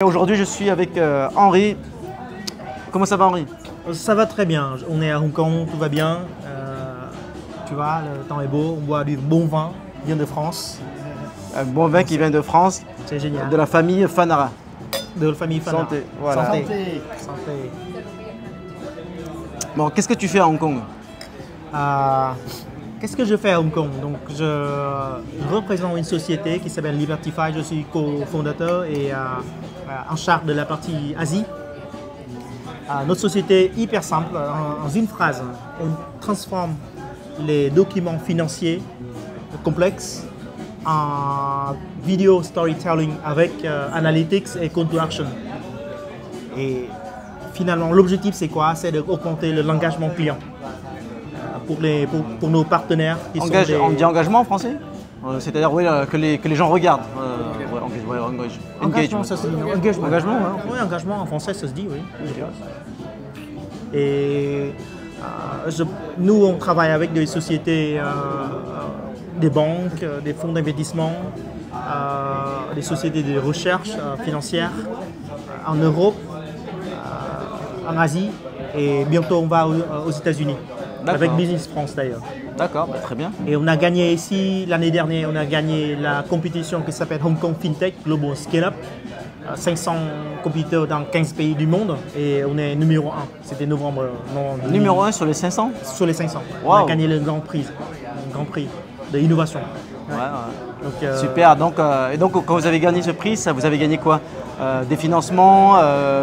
Aujourd'hui, je suis avec Henri. Comment ça va, Henri? Ça va très bien. On est à Hong Kong, tout va bien. Tu vois, le temps est beau. On boit du bon vin, vient de France. Un bon vin qui vient de France. C'est génial. De la famille Fanara. De la famille Fanara. Santé. Voilà. Santé. Santé. Santé. Bon, qu'est-ce que tu fais à Hong Kong? Qu'est-ce que je fais à Hong Kong? Donc, je représente une société qui s'appelle Libertify. Je suis cofondateur et en charge de la partie Asie. Notre société est hyper simple. En une phrase, on transforme les documents financiers complexes en vidéo storytelling avec analytics et call to action. Et finalement, l'objectif, c'est quoi? C'est d'augmenter l'engagement client pour nos partenaires. On dit engagement en français? C'est-à-dire que les gens regardent. Engagement, ça se dit. Engagement, hein. Oui, engagement en français, ça se dit, oui. Et nous, on travaille avec des sociétés, des banques, des fonds d'investissement, des sociétés de recherche financière en Europe, en Asie, et bientôt on va aux États-Unis, avec Business France d'ailleurs. D'accord, bah, très bien. Et on a gagné ici, l'année dernière, on a gagné la compétition qui s'appelle Hong Kong FinTech Global Scale-Up. 500 compétiteurs dans 15 pays du monde et on est numéro 1. C'était novembre. Numéro 1 sur les 500? Sur les 500. Wow. On a gagné le grand prix de l'innovation. Ouais, ouais. Donc, super. Et donc, quand vous avez gagné ce prix, vous avez gagné quoi? Des financements,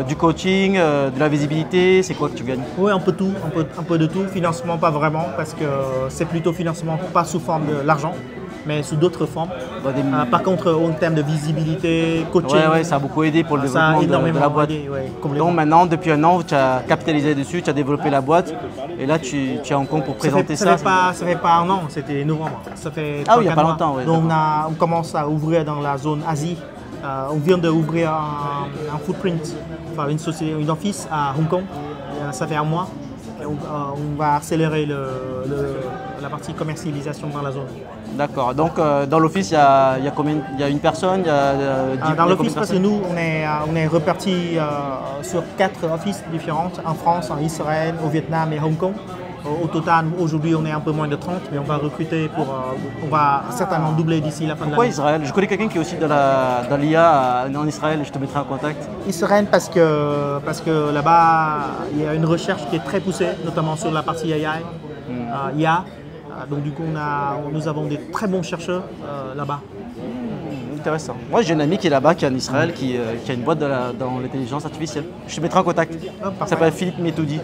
du coaching, de la visibilité, c'est quoi que tu gagnes? Oui, un peu tout, un peu de tout. Financement, pas vraiment, parce que c'est plutôt financement, pas sous forme de l'argent, mais sous d'autres formes. Par contre, en termes de visibilité, coaching, ouais, ça a beaucoup aidé pour le développement de la boîte. Aidé, ouais, donc maintenant, depuis un an, tu as capitalisé dessus, tu as développé la boîte, et là tu es en Hong Kong pour présenter ça. Ça fait pas un an, c'était novembre. Ça fait oui, il n'y a pas longtemps. Ouais, donc on commence à ouvrir dans la zone Asie. On vient d'ouvrir un footprint, enfin une office à Hong Kong. Ça fait un mois. On va accélérer la partie commercialisation dans la zone. D'accord. Donc dans l'office, il y a combien? Il y a une personne? Dans l'office, parce que nous, on est repartis sur 4 offices différentes, en France, en Israël, au Vietnam et Hong Kong. Au total, aujourd'hui, on est un peu moins de 30, mais on va recruter on va certainement doubler d'ici la fin de l'année. Pourquoi Israël? Je connais quelqu'un qui est aussi dans l'IA en Israël, je te mettrai en contact. Israël parce que là-bas, il y a une recherche qui est très poussée, notamment sur la partie IA. Donc du coup, nous avons des très bons chercheurs là-bas. Intéressant. Moi, j'ai un ami qui est là-bas, qui est en Israël, qui a une boîte dans l'intelligence artificielle. Je te mettrai en contact. Il s'appelle Philippe Metoudi.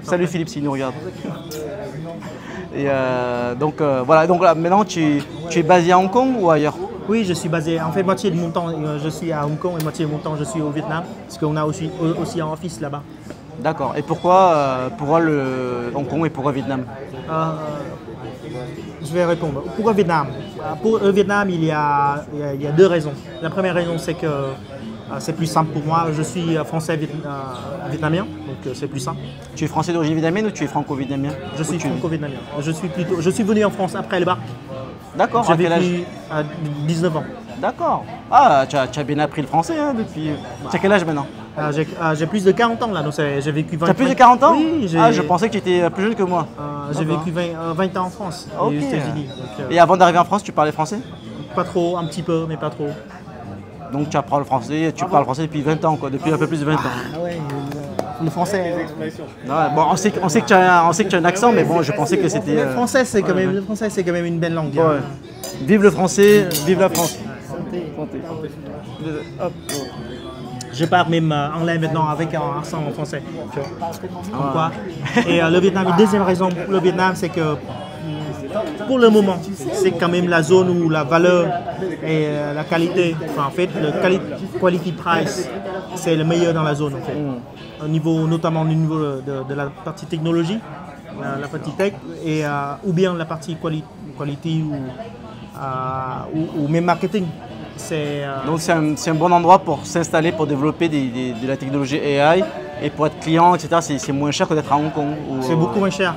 Salut Philippe s'il nous regarde. Et donc voilà, donc là maintenant tu es basé à Hong Kong ou ailleurs? Oui, je suis basé, en fait moitié de mon temps je suis à Hong Kong et moitié de mon temps je suis au Vietnam, parce qu'on a aussi un office là-bas. D'accord, et pourquoi le Hong Kong et pourquoi Vietnam? Je vais répondre. Pourquoi Vietnam? Pour le Vietnam, il y a 2 raisons. La première raison, c'est que c'est plus simple pour moi. Je suis français vietnamien, donc c'est plus simple. Tu es français d'origine vietnamienne ou tu es franco-vietnamien? Je suis franco-vietnamien. Je suis venu en France après le bac. D'accord. J'ai vécu à 19 ans. D'accord. Ah, tu as bien appris le français hein, depuis. Tu as quel âge maintenant? J'ai plus de 40 ans là, donc j'ai vécu 20 ans. Tu as plus de 40 ans? Oui. Je pensais que tu étais plus jeune que moi. J'ai vécu 20 ans en France, aux États-Unis. Et avant d'arriver en France, tu parlais français? Pas trop, un petit peu, mais pas trop. Donc tu apprends le français, tu parles français depuis 20 ans, quoi, depuis un peu plus de 20 ans. Ah ouais, le français. Bon, on sait que tu as un accent, mais bon, je pensais que c'était. Le français, c'est quand même une belle langue. Ouais. Vive le français, vive la France. Santé. Hop. Je parle même anglais maintenant avec un accent en français. Comme quoi. Et le Vietnam, une deuxième raison pour le Vietnam, c'est que pour le moment, c'est quand même la zone où la valeur et la qualité, en fait, le quality price, c'est le meilleur dans la zone en fait. Notamment au niveau de la partie technologie, la partie tech, ou bien la partie quality ou même marketing. Donc c'est un bon endroit pour s'installer, pour développer de la technologie AI et pour être client, etc. C'est moins cher que d'être à Hong Kong. C'est beaucoup moins cher.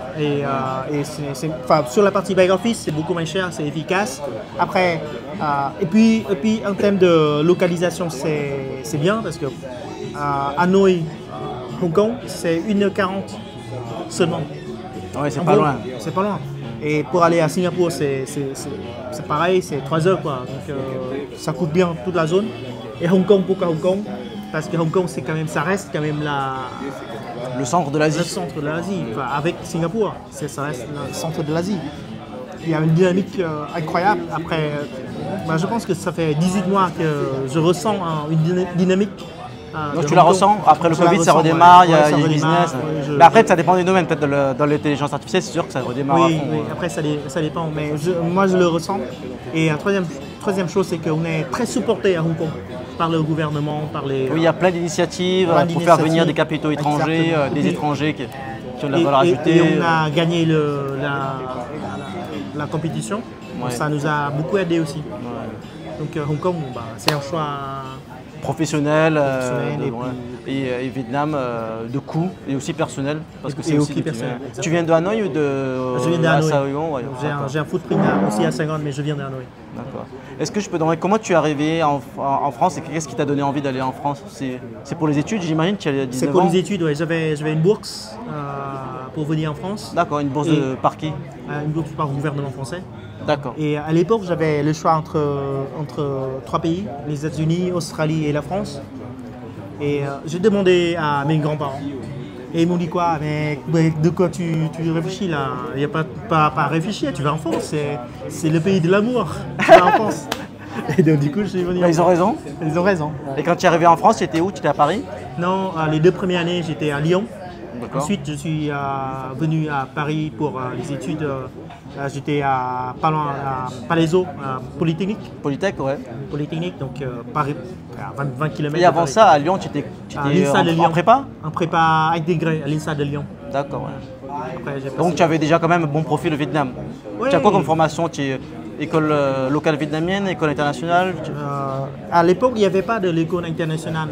Sur la partie back office, c'est beaucoup moins cher, c'est efficace. Après, Et puis, en termes de localisation, c'est bien parce que Hanoï, Hong Kong, c'est 1h40 seulement. Oui, c'est pas loin. C'est pas loin. Et pour aller à Singapour, c'est pareil, c'est 3 heures, quoi. Donc ça coûte bien toute la zone. Et Hong Kong, pourquoi Hong Kong? Parce que Hong Kong, ça reste quand même le centre de l'Asie. Le centre de l'Asie. Enfin, avec Singapour, ça reste le centre de l'Asie. Il y a une dynamique incroyable. Après, je pense que ça fait 18 mois que je ressens une dynamique. Donc tu la ressens, après le Covid ça redémarre, il y a du business. Mais après ça dépend des domaines, peut-être dans l'intelligence artificielle c'est sûr que ça redémarre à fond. Oui, après ça dépend, mais moi je le ressens. Et troisième chose, c'est qu'on est très supporté à Hong Kong par le gouvernement, par les... Oui, il y a plein d'initiatives pour faire venir des capitaux étrangers, des étrangers qui ont de la valeur ajoutée. Et on a gagné la compétition, donc ça nous a beaucoup aidé aussi. Ouais. Donc Hong Kong, c'est un choix... professionnel et Vietnam de coût et aussi personnel parce que c'est aussi personnel. Tu viens de Hanoï ou de Je viens de Hanoï. J'ai un footprint aussi à 50 mais je viens de Hanoï. D'accord. Est-ce que je peux demander comment tu es arrivé en France et qu'est-ce qui t'a donné envie d'aller en France? C'est pour les études, j'imagine, tu as 19 ans? C'est pour les études, oui. J'avais une bourse pour venir en France. D'accord, une bourse par qui? Une bourse par le gouvernement français. D'accord. Et à l'époque, j'avais le choix entre 3 pays, les États-Unis, Australie et la France. Et j'ai demandé à mes grands-parents. Et ils m'ont dit quoi? Mais de quoi tu réfléchis là? Il n'y a pas à réfléchir, tu vas en France, c'est le pays de l'amour. Tu vas en France. Et donc du coup, je suis venu. Ils ont raison. Ils ont raison. Et quand tu es arrivé en France, tu étais où? Tu étais à Paris? Non, les 2 premières années, j'étais à Lyon. Ensuite, je suis venu à Paris pour les études. J'étais à Palaiseau, Polytechnique. Ouais. Polytechnique, donc Paris, à 20 km. Et avant ça, à Lyon, tu étais en prépa? En prépa intégrée à l'INSA de Lyon. D'accord, ouais. Donc tu avais déjà quand même un bon profil au Vietnam. Oui. Tu as quoi comme formation? Tu es école locale vietnamienne, école internationale? À l'époque, il n'y avait pas de l'école internationale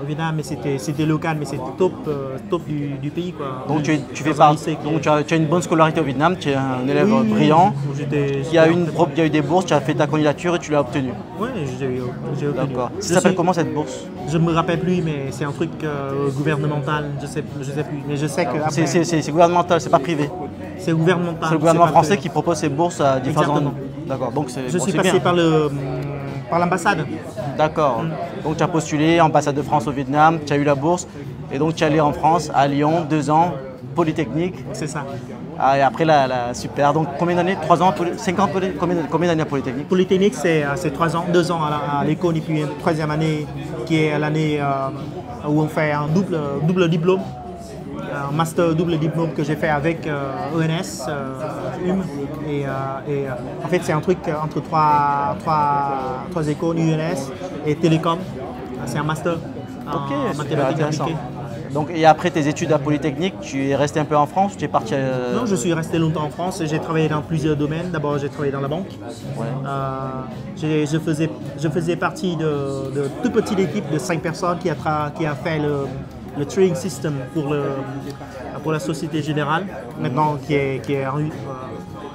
au Vietnam, mais c'était local, mais c'était top du pays, quoi. Donc tu fais partie. Donc tu as une bonne scolarité au Vietnam, tu es un élève brillant. Il y a eu des bourses, tu as fait ta candidature et tu l'as obtenue. Oui, j'ai obtenu. D'accord. Ça s'appelle comment cette bourse? Je ne me rappelle plus, mais c'est un truc gouvernemental, je sais plus. Mais je sais que c'est gouvernemental, c'est pas privé. C'est gouvernemental. C'est le gouvernement français qui propose ces bourses à différents endroits. D'accord. Donc je suis passé par l'ambassade. D'accord. Donc tu as postulé ambassade de France au Vietnam, tu as eu la bourse et donc tu es allé en France, à Lyon, 2 ans, Polytechnique. C'est ça. Et après super. Donc combien d'années? 3 ans, 5 ans, combien d'années à Polytechnique? Polytechnique c'est 3 ans, 2 ans à l'école et puis une 3e année qui est l'année où on fait un double diplôme. Un master double diplôme que j'ai fait avec ENS, et en fait c'est un truc entre trois écoles, UNS et Télécom. C'est un master en mathématiques appliquées. Donc, et après tes études à Polytechnique, tu es resté un peu en France ou tu es parti Non, je suis resté longtemps en France et j'ai travaillé dans plusieurs domaines. D'abord, j'ai travaillé dans la banque. Ouais. Je faisais partie de toute petite équipe de 5 personnes qui a fait le trading system pour la Société Générale, maintenant qui est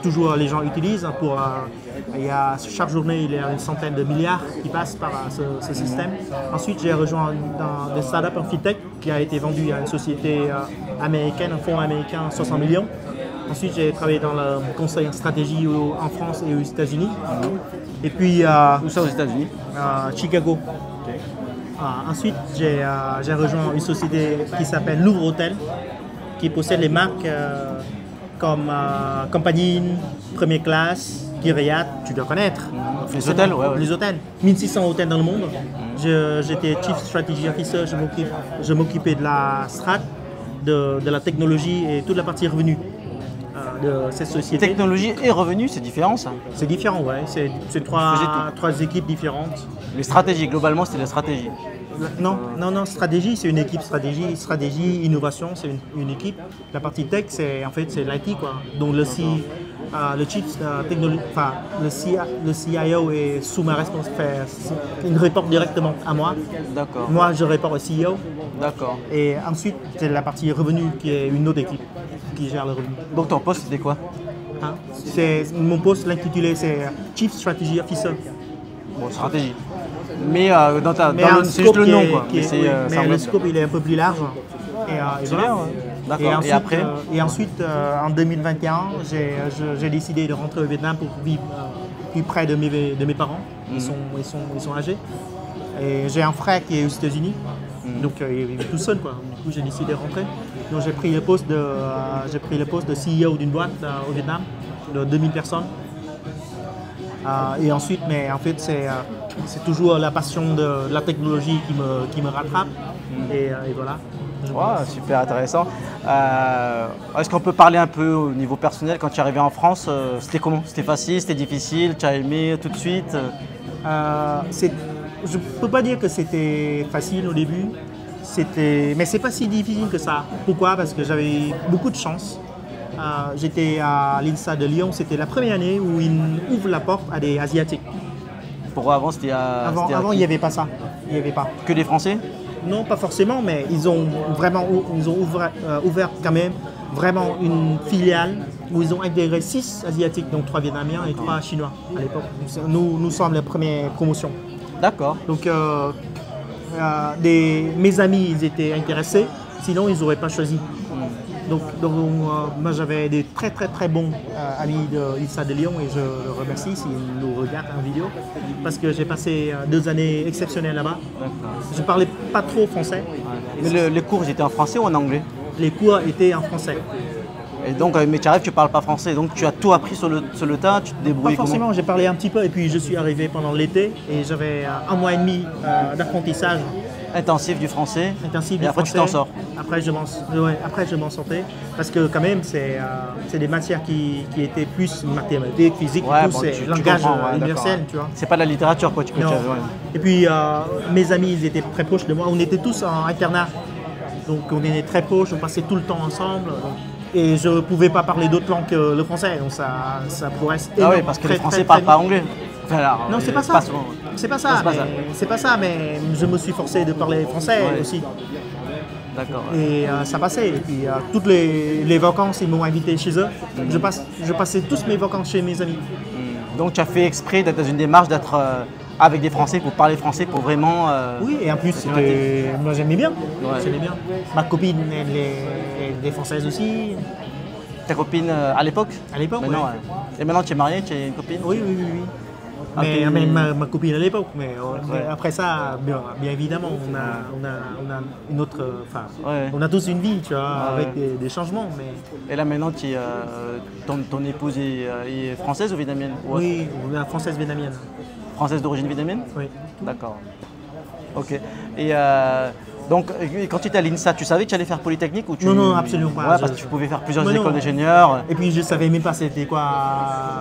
toujours les gens utilisent. Chaque journée, il y a une centaine de milliards qui passent par ce système. Ensuite, j'ai rejoint des startups en fintech qui a été vendu à une société américaine, un fonds américain, 60 millions. Ensuite, j'ai travaillé dans le conseil en stratégie en France et aux États-Unis. Et puis, où ça aux États-Unis? Chicago. Ensuite, j'ai rejoint une société qui s'appelle Louvre Hôtel, qui possède les marques comme Compagnie, Première Classe, Kyriat, tu dois connaître. Les hôtels, ouais. Les hôtels. 1600 hôtels dans le monde. J'étais Chief Strategy Officer, je m'occupais de la strat, de la technologie et toute la partie revenu de cette société. Technologie et revenu, c'est différent ça? C'est différent, ouais. C'est trois équipes différentes. Les stratégies, globalement, c'est la stratégie? Non, stratégie, c'est une équipe stratégie, innovation, c'est une équipe. La partie tech, c'est l'IT, quoi. Donc le chief technologie, le CIO est sous ma responsabilité, il reporte directement à moi. D'accord. Moi, je reporte au CEO. D'accord. Et ensuite, c'est la partie revenu qui est une autre équipe qui gère le revenu. Donc ton poste, c'était quoi? Mon poste, l'intitulé, c'est Chief Strategy Officer. Bon, stratégie. Mais c'est juste scope le nom, quoi. Mais le scope, il est un peu plus large. Et C'est voilà. bien, ouais. D'accord. Et après Et ensuite, en 2021, j'ai décidé de rentrer au Vietnam pour vivre plus près de mes parents. Ils sont âgés. Et j'ai un frère qui est aux États-Unis. Donc il est tout seul, quoi. Du coup, j'ai décidé de rentrer. Donc j'ai pris le poste de CEO d'une boîte au Vietnam de 2000 personnes. Et ensuite, mais en fait, c'est toujours la passion de la technologie qui me rattrape. Et voilà. Wow, super intéressant. Est-ce qu'on peut parler un peu au niveau personnel quand tu es arrivé en France? C'était comment? C'était facile, c'était difficile? Tu as aimé tout de suite? Je ne peux pas dire que c'était facile au début, mais c'est pas si difficile que ça. Pourquoi? Parce que j'avais beaucoup de chance. J'étais à l'INSA de Lyon, c'était la première année où ils ouvrent la porte à des Asiatiques. Pourquoi avant c'était Avant il n'y avait pas ça. Il y avait pas. Que des Français? Non, pas forcément, mais ils ont ouvert quand même vraiment une filiale où ils ont intégré 6 Asiatiques, donc 3 Vietnamiens et 3 Chinois à l'époque. Nous sommes la première promotion. D'accord. Donc mes amis, ils étaient intéressés, sinon ils n'auraient pas choisi. Donc moi j'avais des très bons amis de l'INSA de Lyon et je le remercie s'ils nous regardent en vidéo parce que j'ai passé 2 années exceptionnelles là-bas. Je ne parlais pas trop français. Mais les cours, ils étaient en français ou en anglais? Les cours étaient en français. Et donc, mais tu arrives, tu ne parles pas français, donc tu as tout appris sur le tas, tu te débrouilles Pas forcément, comment? j'ai parlé un petit peu et puis je suis arrivé pendant l'été et j'avais 1 mois et demi d'apprentissage. Intensif du français. Intensif et du après français. tu t'en sors. Après je m'en sortais parce que quand même c'est des matières qui étaient plus mathématiques, physique, Ouais, et tout, bon, c'est tu langage comprends, ouais, universel, d'accord. tu vois. C'est pas de la littérature quoi, tu peux Non. dire. Et puis mes amis ils étaient très proches de moi, on était tous en internat, donc on était très proches, on passait tout le temps ensemble. Et je ne pouvais pas parler d'autres langues que le français, donc ça progresse Ah oui, parce que les Français ne parlent pas anglais. Enfin, alors, non, c'est pas ça. C'est pas ça, mais je me suis forcé de parler français aussi. D'accord. Et ça passait. Et puis toutes les vacances, ils m'ont invité chez eux. Je passais tous mes vacances chez mes amis. Donc tu as fait exprès d'être dans une démarche d'être avec des Français pour parler français pour vraiment. Oui, et en plus, moi j'aimais bien. Ouais. J'aimais bien. Ma copine, elle est française aussi. Ta copine à l'époque? À l'époque, oui. Ouais. Et maintenant tu es marié, tu as une copine? Oui. Mais ma copine à l'époque, mais après ça, bien évidemment, on a une autre. Enfin, on a tous une vie, tu vois, avec des changements. Mais... Et là maintenant, ton épouse est française ou vietnamienne? Oui, française vietnamienne. Française d'origine vietnamienne? Oui. D'accord. Ok. Et donc, quand tu étais à l'INSA, tu savais que tu allais faire Polytechnique ou tu... Non, absolument pas. Ouais, parce que tu pouvais faire plusieurs écoles d'ingénieurs. Et puis je savais même pas c'était quoi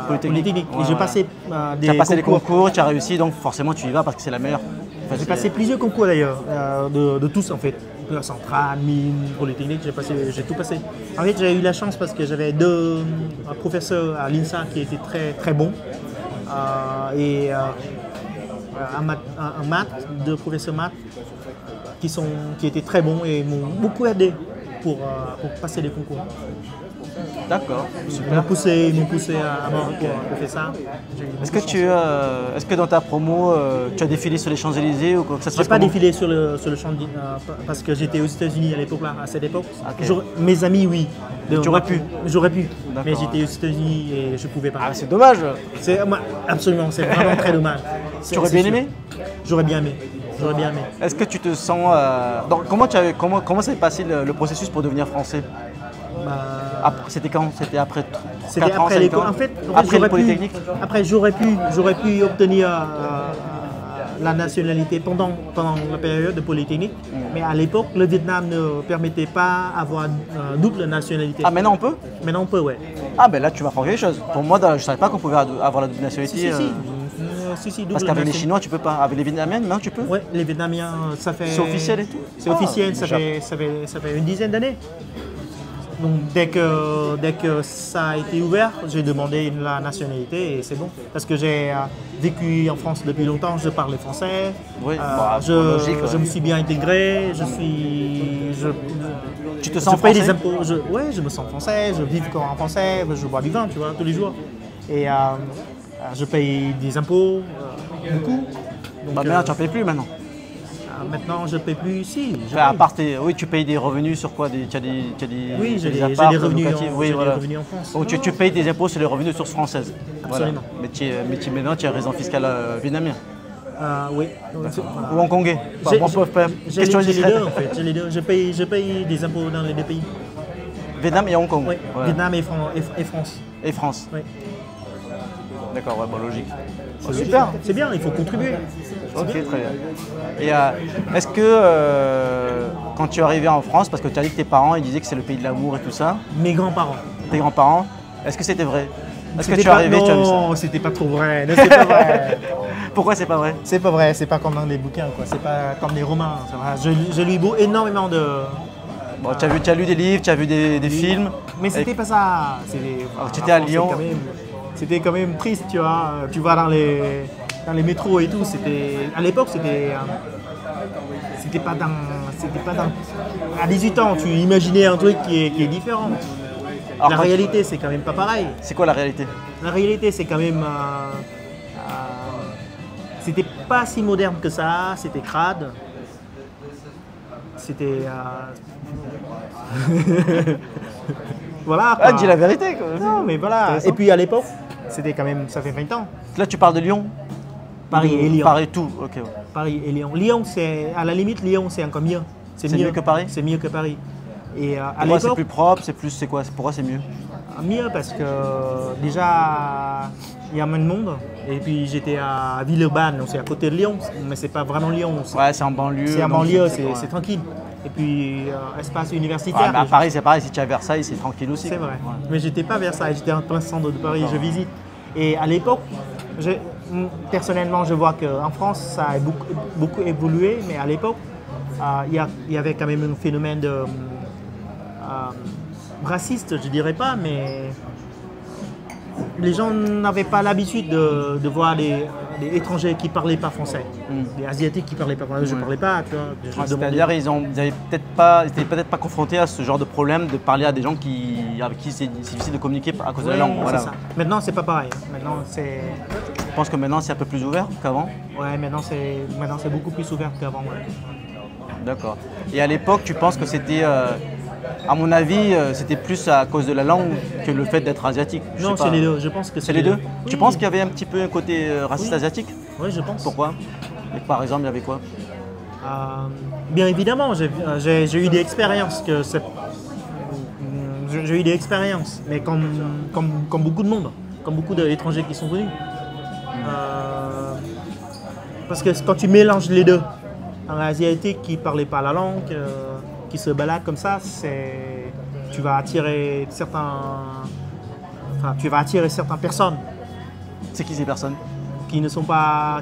Polytechnique. Ouais, et je passais tu as passé les concours, tu as réussi, donc forcément tu y vas parce que c'est la meilleure. Enfin, j'ai passé plusieurs concours d'ailleurs, de tous en fait. Centrale, mine, Polytechnique, j'ai tout passé. En fait, j'ai eu la chance parce que j'avais 2 professeurs à l'INSA qui étaient très bons. Et un maths, 2 professeurs maths qui étaient très bons et m'ont beaucoup aidé pour passer les concours. D'accord, super. Ils m'ont poussé à mort pour faire ça. Est-ce que dans ta promo, tu as défilé sur les Champs-Élysées ou quoi que ça se passe? J'ai pas défilé sur le Champs-Élysées parce que j'étais aux États-Unis à cette époque. Okay. Mes amis, oui. Tu aurais pu? J'aurais pu, mais j'étais aux États-Unis et je pouvais pas. Ah, c'est dommage. Absolument, c'est vraiment très dommage. Tu aurais bien aimé? J'aurais bien aimé. Est-ce que tu te sens... Donc, comment s'est passé le processus pour devenir français? C'était quand? C'était après 4 ans, 5 ans? En fait, après le Polytechnique? Après, j'aurais pu obtenir la nationalité pendant la période de Polytechnique, mais à l'époque, le Vietnam ne permettait pas d'avoir double nationalité. Ah, maintenant on peut? Maintenant on peut, ouais. Ah, ben là tu m'apprends quelque chose. Pour moi, je ne savais pas qu'on pouvait avoir la double nationalité. Si, parce qu'avec les Chinois, tu peux pas. Avec les Vietnamiens, maintenant tu peux? Oui, les Vietnamiens, ça fait... C'est officiel et tout? C'est officiel, ça fait une dizaine d'années. Donc dès que ça a été ouvert, j'ai demandé la nationalité et c'est bon. Parce que j'ai vécu en France depuis longtemps, je parle français, oui, je me suis bien intégré, Tu te sens je paye français? des impôts. Ouais, je me sens français, je vis comme un français, je bois du vin, tu vois, tous les jours. Et je paye des impôts, beaucoup. Donc, Bah maintenant, tu n'en payes plus maintenant. maintenant, je ne paye plus ici. Enfin, à part oui, tu payes des revenus sur quoi? Tu as des, Oui, j'ai des apparts revenus, locatifs, oui, voilà. revenus en France. Donc tu payes des impôts sur les revenus de source française. Absolument. Voilà. Maintenant, tu es résident fiscal vietnamien. Oui. Ou hongkongais. J'ai Question les indiscrète. deux en fait. J'ai les deux. Je paye des impôts dans les deux pays. Vietnam et Hong Kong. Oui. Voilà. Vietnam et France. Et France. Oui. D'accord, ouais, bon, logique. Super. C'est bien, il faut contribuer. Ok, très bien. Et est-ce que quand tu es arrivé en France, parce que tu as dit que tes parents ils disaient que c'est le pays de l'amour et tout ça, Mes grands-parents. tes grands-parents, est-ce que c'était vrai? Est-ce que C'était tu es arrivé, tu as vu ça? Non, c'était pas trop vrai. Non, c'est pas vrai. Pourquoi c'est pas vrai? C'est pas vrai, c'est pas comme dans les bouquins, quoi. C'est pas comme les romans. Ça va. Je lis énormément de. Bon, tu as lu des livres, tu as vu des films. Mais c'était pas ça. Alors, tu étais à Lyon. C'était quand même triste, tu vois. Tu vas dans les métros et tout. À l'époque, c'était pas dans. À 18 ans, tu imaginais un truc qui est différent. Alors, La réalité, c'est quand même pas pareil. C'est quoi la réalité? La réalité, c'est quand même. C'était pas si moderne que ça, c'était crade. C'était. Voilà. Ah, dis la vérité quoi. Non, mais voilà. Et puis à l'époque, c'était quand même. Ça fait 20 ans. Là, tu parles de Lyon? Paris et Lyon. Paris, tout, ok. Ouais. Paris et Lyon. Lyon, c'est. À la limite, Lyon, c'est encore mieux. C'est mieux que Paris? C'est mieux que Paris. Et à Pourquoi c'est l'époque. plus propre? C'est quoi? Pourquoi c'est mieux? Mieux parce que déjà il y a moins de monde et puis j'étais à Villeurbanne, donc c'est à côté de Lyon, mais c'est pas vraiment Lyon. Ouais, c'est en banlieue. C'est en donc banlieue, ouais. c'est tranquille. Et puis espace Ouais, universitaire. mais à Paris, c'est pareil. Si tu es à Versailles, c'est tranquille aussi. C'est quoi. vrai. Ouais. Mais j'étais pas à Versailles, j'étais en plein centre de Paris, je visite. Et à l'époque, personnellement, je vois qu'en France, ça a beaucoup évolué, mais à l'époque, il y avait quand même un phénomène de raciste, je dirais pas, mais les gens n'avaient pas l'habitude de voir des étrangers qui parlaient pas français, des asiatiques qui parlaient pas français. Je parlais pas, tu vois. C'est-à-dire ils n'étaient peut-être pas confrontés à ce genre de problème de parler à des gens avec qui c'est difficile de communiquer à cause de la langue. Voilà. Ça. Maintenant, c'est pas pareil. Maintenant, c'est. Je pense que maintenant c'est un peu plus ouvert qu'avant. Ouais, maintenant c'est beaucoup plus ouvert qu'avant. Ouais. D'accord. Et à l'époque, tu penses que c'était, à mon avis, c'était plus à cause de la langue que le fait d'être asiatique? Non, c'est les deux. Je pense que c'est les deux. Oui. Tu penses qu'il y avait un petit peu un côté raciste asiatique? Oui, je pense. Pourquoi? Et par exemple, il y avait quoi? Bien évidemment, j'ai eu des expériences j'ai eu des expériences, mais comme beaucoup de monde, comme beaucoup d'étrangers qui sont venus. Parce que quand tu mélanges les deux, un asiatique qui ne parlait pas la langue, qui se balade comme ça, tu vas attirer certaines personnes. C'est qui ces personnes? Qui ne sont pas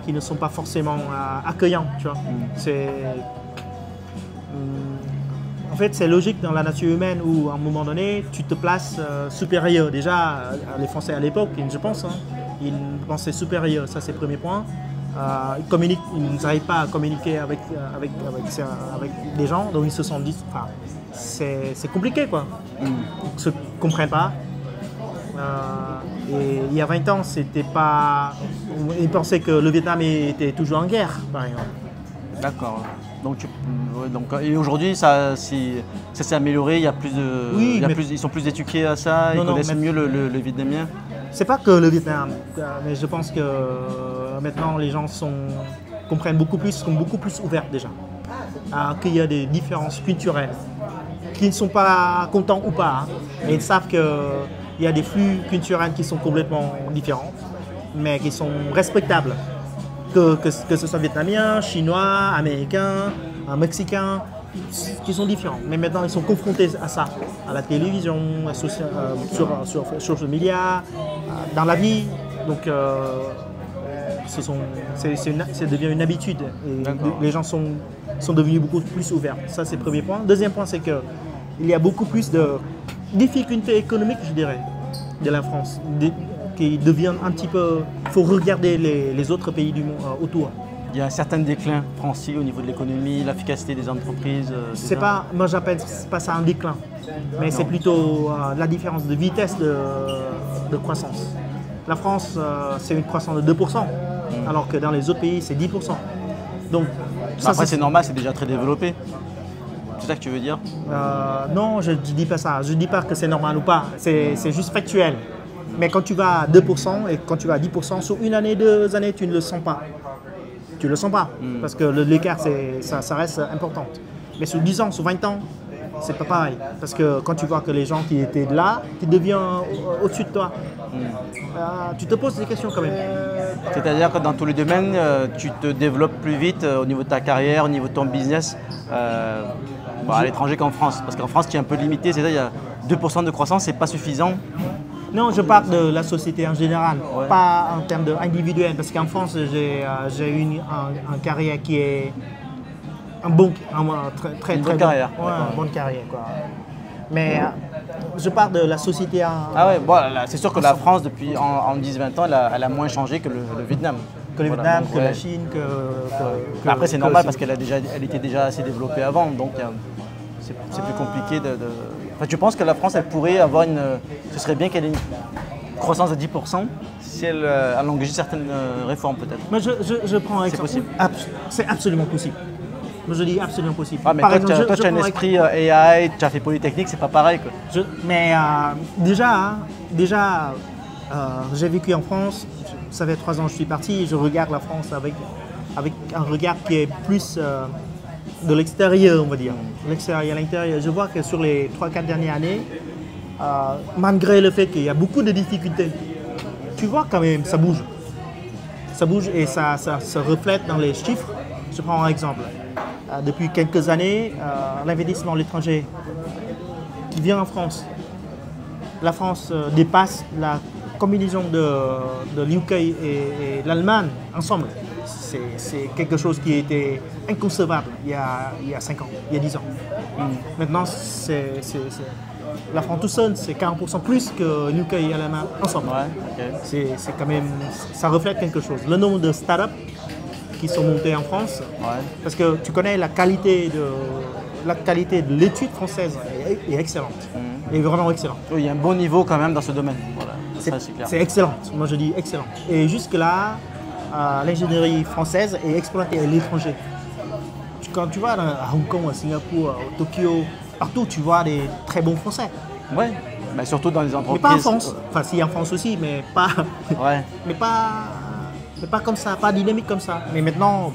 forcément accueillants, tu vois. En fait, c'est logique dans la nature humaine où, à un moment donné, tu te places supérieur. Déjà, les Français à l'époque, je pense, ils pensaient supérieur. Ça, c'est le premier point. Ils n'arrivent pas à communiquer avec des gens, donc ils se sont dit, c'est compliqué, quoi. Ils ne se comprennent pas. Et il y a 20 ans, c'était pas. Ils pensaient que le Vietnam était toujours en guerre, par exemple. D'accord. Et aujourd'hui, ça s'est amélioré. Il y a plus de. Oui, ils sont plus éduqués à ça. Ils connaissent mieux le vietnamien. C'est pas que le Vietnam, mais je pense que maintenant les gens comprennent beaucoup plus, sont beaucoup plus ouverts déjà. Qu'il y a des différences culturelles, qu'ils ne sont pas contents ou pas, mais ils savent qu'il y a des flux culturels qui sont complètement différents, mais qui sont respectables. Que ce soit vietnamien, chinois, américain, mexicain, qui sont différents. Mais maintenant, ils sont confrontés à ça, à la télévision, sur social media, dans la vie. Donc, ça devient une habitude. Et les gens sont devenus beaucoup plus ouverts. Ça, c'est le premier point. Deuxième point, c'est qu'il y a beaucoup plus de difficultés économiques, je dirais, de la France. Qui deviennent un petit peu. Il faut regarder les autres pays du monde autour. Il y a un certain déclin français au niveau de l'économie, l'efficacité des entreprises. C'est pas, moi j'appelle pas ça un déclin, mais c'est plutôt la différence de vitesse de croissance. La France, c'est une croissance de 2%, alors que dans les autres pays, c'est 10%. Donc, ça, après, c'est normal, c'est déjà très développé. C'est ça que tu veux dire? Non, je ne dis pas ça. Je ne dis pas que c'est normal ou pas. C'est juste factuel. Mais quand tu vas à 2% et quand tu vas à 10%, sur une année, 2 années, tu ne le sens pas. Tu ne le sens pas, parce que l'écart, ça reste important. Mais sur 10 ans, sur 20 ans, c'est pas pareil. Parce que quand tu vois que les gens qui étaient là, qui deviennent au-dessus de toi, tu te poses des questions quand même. C'est-à-dire que dans tous les domaines, tu te développes plus vite au niveau de ta carrière, au niveau de ton business, à l'étranger qu'en France. Parce qu'en France, tu es un peu limité, c'est-à-dire il y a 2% de croissance, c'est pas suffisant. Non, je parle de la société en général, pas en termes individuels. Parce qu'en France, j'ai eu une carrière qui est une bonne carrière. Ouais, une bonne carrière, quoi. Mais je parle de la société en... Ah ouais, bon, c'est sûr que la France, depuis en 10-20 ans, elle a moins changé que le Vietnam. Que le Vietnam, que la Chine, après, c'est normal parce qu'elle était déjà assez développée avant, donc c'est plus compliqué de... Enfin, je pense que la France, elle pourrait avoir une... Ce serait bien qu'elle ait une croissance de 10% si elle engageait certaines réformes, peut-être. Mais je prends un exemple. C'est possible. C'est absolument possible. Je dis absolument possible. Ah, mais toi, tu as un esprit AI, tu as fait Polytechnique, c'est pas pareil, quoi. Mais déjà, j'ai vécu en France, ça fait 3 ans que je suis parti, je regarde la France avec un regard qui est plus de l'extérieur, on va dire. L'extérieur, l'intérieur. Je vois que sur les 3-4 dernières années, malgré le fait qu'il y a beaucoup de difficultés, tu vois quand même, ça bouge. Ça bouge et ça se reflète dans les chiffres. Je prends un exemple. Depuis quelques années, l'investissement à l'étranger qui vient en France, la France dépasse la combinaison de l'UK et l'Allemagne ensemble. C'est quelque chose qui était inconcevable il y a 5 ans, il y a 10 ans. Maintenant, la France tout seul, c'est 40% plus que l'UK et l'Allemagne ensemble. Ouais, okay. C'est quand même, ça reflète quelque chose. Le nombre de startups qui sont montés en France, parce que tu connais la qualité de l'étude française est excellente, est vraiment excellente. Oui, il y a un bon niveau quand même dans ce domaine. Voilà. C'est excellent, moi je dis excellent. Et jusque-là, l'ingénierie française est exploitée à l'étranger. Quand tu vas à Hong Kong, à Singapour, à Tokyo, partout tu vois des très bons Français. Oui, mais surtout dans les entreprises. Mais pas en France, enfin si en France aussi, mais pas, mais pas comme ça, pas dynamique comme ça. Mais maintenant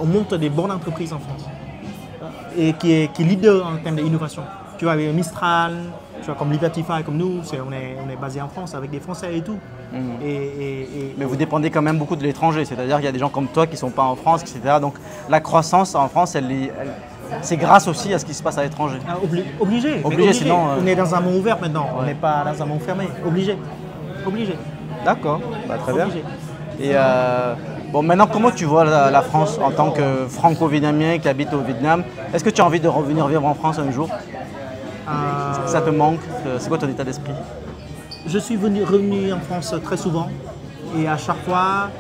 on monte des bonnes entreprises en France. Et qui est leader en termes d'innovation. Tu vois, avec Mistral, tu vois, comme Libertify, comme nous, on est basé en France avec des Français et tout. Mais vous dépendez quand même beaucoup de l'étranger, c'est-à-dire qu'il y a des gens comme toi qui ne sont pas en France, etc. Donc la croissance en France, c'est grâce aussi à ce qui se passe à l'étranger. Obligé, sinon... On est dans un monde ouvert maintenant, on n'est pas dans un monde fermé. Obligé. D'accord, très bien. Et bon, maintenant, comment tu vois la France en tant que franco-vietnamien qui habite au Vietnam? Est-ce que tu as envie de revenir vivre en France un jour? Ça te manque? C'est quoi ton état d'esprit? Je suis revenu en France très souvent et à chaque fois,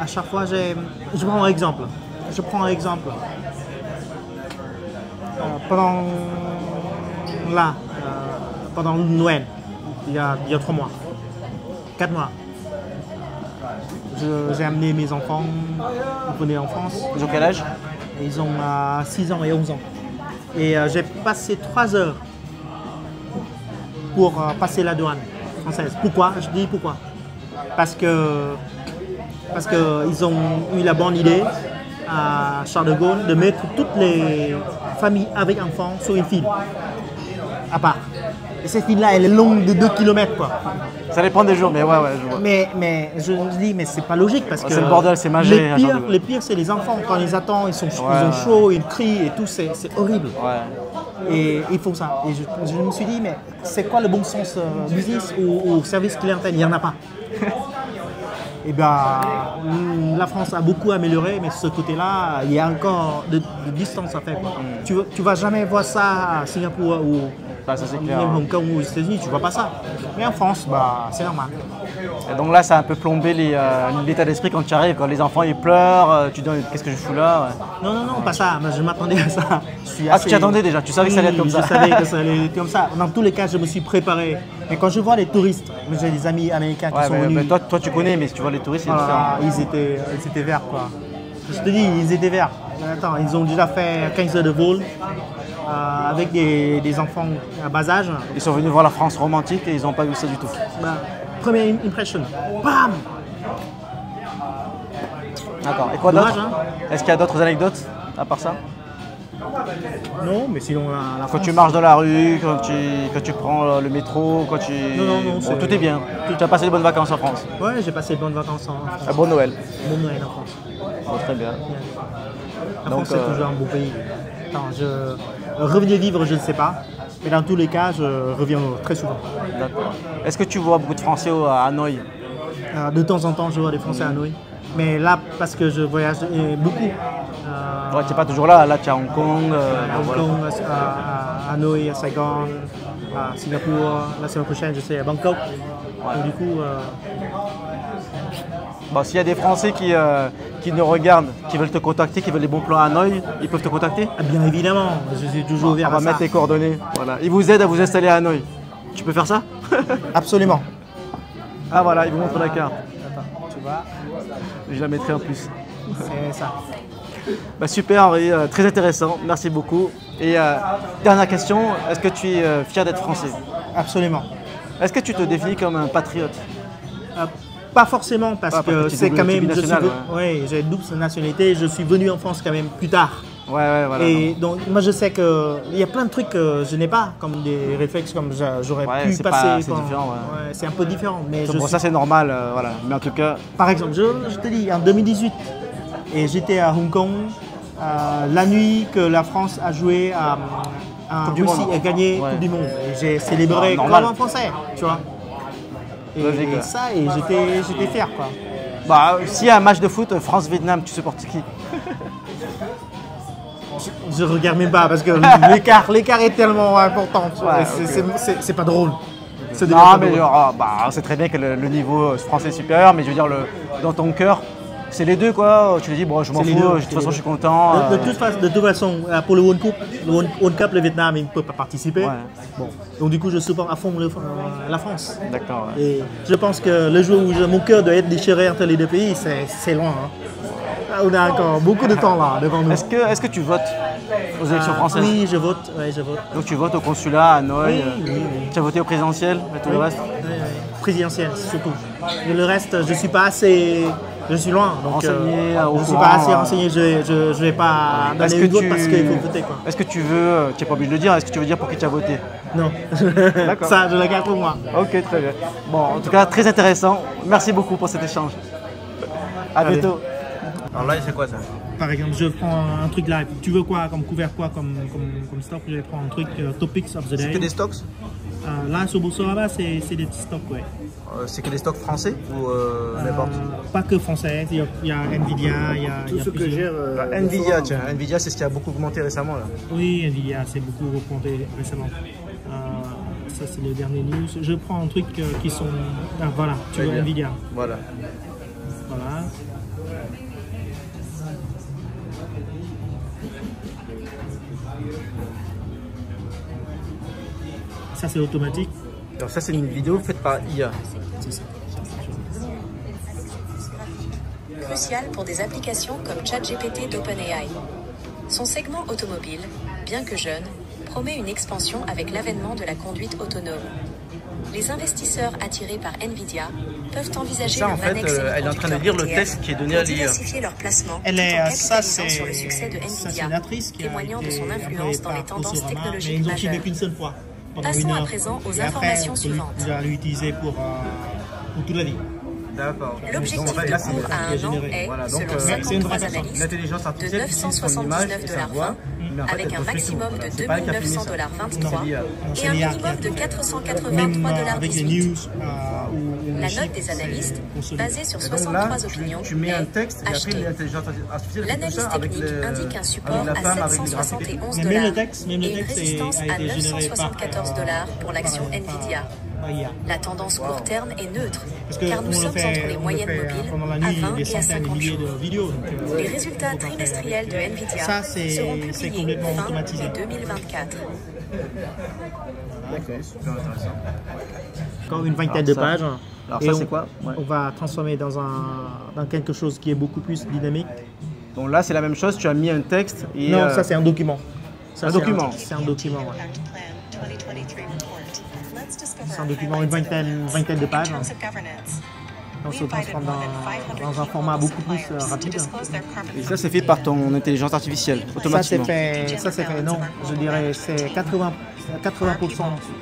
je prends un exemple. Pendant Noël, il y a 3 mois, 4 mois, j'ai amené mes enfants venir en France. Ils ont quel âge? Ils ont 6 ans et 11 ans. Et j'ai passé 3 heures pour passer la douane française. Pourquoi? Je dis pourquoi. Parce que ils ont eu la bonne idée à Charles de Gaulle de mettre toutes les familles avec enfants sur une file à part. Et cette file-là, elle est longue de 2 km, quoi. Ça dépend des jours, mais ouais, je vois. Mais je me dis, mais c'est pas logique parce que c'est le bordel, c'est magique. Les pires, c'est les enfants. Quand ils attendent, ils ont chaud, ils crient et tout, c'est horrible. Et ils font ça. Et je me suis dit, mais c'est quoi le bon sens business ou service clientèle? Il n'y en a pas. Et bien, la France a beaucoup amélioré, mais ce côté-là, il y a encore de distance à faire. Tu ne vas jamais voir ça à Singapour Bah, ça c'est clair. Même Hong Kong ou aux États-Unis, tu vois pas ça. Mais en France, bah, c'est normal. Et donc là, ça a un peu plombé l'état d'esprit quand tu arrives, quand les enfants ils pleurent, tu te dis qu'est-ce que je fous là, ouais. Non, non, non, pas ça. Moi, je m'attendais à ça. Tu t'y attendais déjà, tu savais que ça allait être comme ça. Je savais que ça allait être comme ça. Dans tous les cas, je me suis préparé. Mais quand je vois les touristes, j'ai des amis américains qui sont venus. Toi, tu connais, mais si tu vois les touristes, c'est différent. Ils étaient verts, quoi. Je te dis, ils étaient verts. Attends, ils ont déjà fait 15 heures de vol avec des enfants à bas âge. Ils sont venus voir la France romantique et ils n'ont pas vu ça du tout. Bah, première impression, bam! D'accord. Et quoi d'autre, hein? Est-ce qu'il y a d'autres anecdotes à part ça? Non, mais sinon la France... Quand tu marches dans la rue, quand tu prends le métro, quand tu... Non, bon, tout est bien. Tu as passé de bonnes vacances en France? Ouais, j'ai passé de bonnes vacances en France. Un bon Noël. Bon Noël en France. Oh, très bien. La France, c'est toujours un beau pays. Attends, revenir vivre, je ne sais pas. Mais dans tous les cas, je reviens très souvent. D'accord. Est-ce que tu vois beaucoup de Français à Hanoï? De temps en temps, je vois des Français à Hanoï. Mais là, parce que je voyage beaucoup. Ouais, tu n'es pas toujours là. Là, tu es à Hong Kong. Hong Kong, à Hanoï, à Saigon, à Singapour. La semaine prochaine, je serai à Bangkok. Ouais. Donc, du coup... Bon, s'il y a des Français qui nous regardent, qui veulent te contacter, qui veulent des bons plans à Hanoï, ils peuvent te contacter? Bien évidemment, je suis toujours ouvert à ça. On va mettre tes coordonnées. Voilà. Ils vous aident à vous installer à Hanoï. Tu peux faire ça? Absolument. Ah voilà, ils vous montrent la carte. Attends, tu vois. Je la mettrai en plus. C'est ça. Bah, super Henri, très intéressant, merci beaucoup. Et dernière question, est-ce que tu es fier d'être français? Absolument. Est-ce que tu te définis comme un patriote? Pas forcément, parce que c'est quand même... Ouais. J'ai une double nationalité, je suis venu en France quand même plus tard. Ouais, voilà. Et donc, moi je sais qu'il y a plein de trucs que je n'ai pas, comme des réflexes comme j'aurais pu passer. C'est différent, ouais. C'est un peu différent. Mais bon, ça c'est normal, voilà. Mais en tout cas... Par exemple, je te dis, en 2018, et j'étais à Hong Kong, la nuit que la France a joué à Russie et gagné Coupe du Monde. J'ai célébré comme un Français, tu vois. Et ça, et j'étais fier, quoi. Bah, s'il y a un match de foot France-Vietnam, tu supportes qui? Je regarde même pas parce que l'écart est tellement important. Ouais, c'est pas drôle. Non, mais on sait très bien que le niveau français est supérieur, mais je veux dire, dans ton cœur, c'est les deux, quoi. Tu te dis, bon, je m'en fous, de toute façon, je suis content. De toute façon, pour le World Cup, le Vietnam, il ne peut pas participer. Ouais. Bon. Donc, du coup, je supporte à fond la France. D'accord. Ouais. Et je pense que le jour où mon cœur doit être déchiré entre les deux pays, c'est loin. Hein. On a encore beaucoup de temps là devant nous. Est-ce que tu votes aux élections françaises? Oui, je vote. Ouais, je vote. Donc, tu votes au consulat, à Hanoï? Oui. Tu as voté au présidentiel et tout le reste? Oui. Présidentiel, surtout. Et le reste, je suis pas assez... Je suis loin, donc renseigné, je ne suis pas assez renseigné, je vais pas donner une vote parce qu'il faut voter. Est-ce que tu veux, tu n'es pas obligé de le dire, est-ce que tu veux dire pour qui tu as voté? Non, ça je la garde pour moi. Ok, très bien. Bon, en tout cas, très intéressant. Merci beaucoup pour cet échange. À bientôt. Alors là, c'est quoi ça? Par exemple, je prends un truc là, tu veux quoi comme couvert, quoi comme stock? Je vais prendre un truc Topics of the Day. C'est que des stocks? Là, sur Boursorama, c'est des petits stocks, ouais. C'est que des stocks français ou n'importe? Pas que français, il y a Nvidia, il y a tout ce que gère Nvidia, tiens. Nvidia, c'est ce qui a beaucoup augmenté récemment là. Oui, Nvidia, c'est beaucoup augmenté récemment. Ça, c'est les derniers news. Je prends un truc qui sont... Ah, voilà, tu vois Nvidia. Voilà. Voilà. Ça, c'est automatique. Alors ça, c'est une vidéo faite par IA. C'est ça. Crucial pour des applications comme ChatGPT d'OpenAI. Son segment automobile, bien que jeune, promet une expansion avec l'avènement de la conduite autonome. Les investisseurs attirés par Nvidia peuvent envisager ça, en fait, elle est en train de lire le test qui est donné à l'IA. Diversifier leur placement, ça, c'est sur le succès de Nvidia, témoignant de son influence dans les tendances technologiques majeures. majeures. Qu'une seule fois. Passons à présent aux informations suivantes. Vous allez l'utiliser pour toute la vie. D'accord. L'objectif de cours à un an est, selon 53 analystes, de 979,20 $, avec un maximum de 2 900,23 $ et un minimum de 483,23 $. La note des analystes, basée sur 63 opinions, tu mets un est texte et après achetée. l'intelligence artificielle fait tout L'analyse ça avec technique les, indique un support avec la à femme, avec les graphiques. 771 Mais même dollars le texte et une a résistance à été généré 974 dollars pour l'action par NVIDIA. IA. La tendance court terme est neutre, Parce que car nous sommes entre les moyennes mobiles pendant la à nuit 20 des et à centaines de 50 milliers jours. de vidéos. Donc, Les résultats trimestriels de NVIDIA Ça, c'est seront publiés complètement fin automatisé. 2024. Ok, super intéressant. Encore une vingtaine de pages. Alors Et ça c'est quoi? Ouais. On va transformer dans quelque chose qui est beaucoup plus dynamique. Donc là c'est la même chose, tu as mis un texte et... Non, ça c'est un document. Ça, Un document. C'est un document, ouais. C'est un document, une vingtaine de pages. On se transforme dans un format beaucoup plus rapide. Et ça c'est fait par ton intelligence artificielle, automatiquement. Ça c'est fait, non, je dirais c'est 80%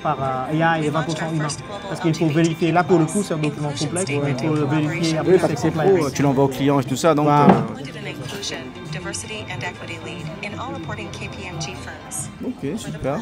par AI et 20% humain. Parce qu'il faut vérifier, là pour le coup c'est un document complexe, il faut le vérifier après Oui, parce que c'est c'est pro, complexe. tu l'envoies au client et tout ça, donc... Voilà. Ok, super.